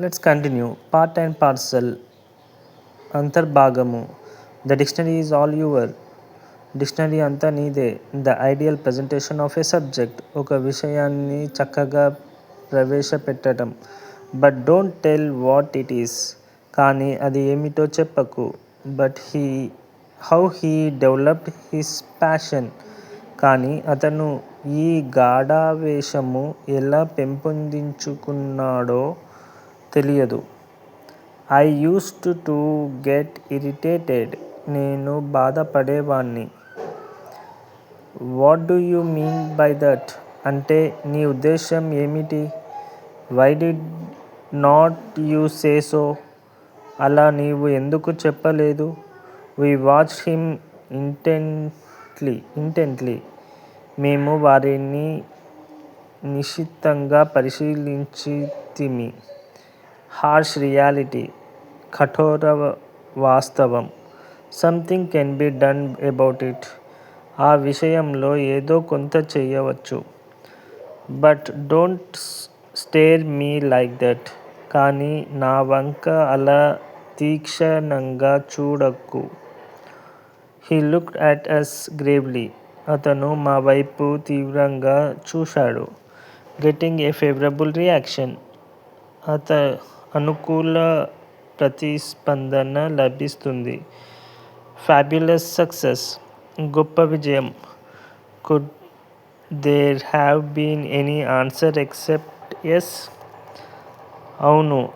Let's continue. Part and parcel. అంతర్భాగము. The dictionary is all your. Dictionary అంతా నీదే. The ideal presentation of a subject. ఒక విషయాన్ని చక్కగా ప్రవేశపెట్టడం. But don't tell what it is. కానీ అది ఏమిటో చెప్పకు. But how he developed his passion. కానీ అతను ఈ గాఢావేశము ఎలా పెంపొందించుకున్నాడో తెలియదు. I used to get irritated. నేను బాధపడేవాణ్ణి. What do you mean by that. అంటే నీ ఉద్దేశం ఏమిటి. Why did not you say so. అలా నీవు ఎందుకు చెప్పలేదు. We watched him intently. మేము వారిని నిశితంగా పరిశీలించితిమి. Harsh reality. కఠోర వాస్తవం. Something can be done about it. ఆ విషయంలో ఏదో కొంత చేయవచ్చు. But don't stare me like that. కానీ నా వంక అలా తీక్షణంగా చూడకు. He looked at us gravely. అతను మా వైపు తీవ్రంగా చూశాడు. Getting a favourable reaction. అనుకూల ప్రతిస్పందన లభిస్తుంది. Fabulous success. గొప్ప విజయం. Could there have been any answer except yes. అవును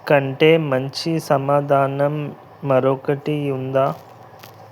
కంటే మంచి సమాధానం మరొకటి ఉందా.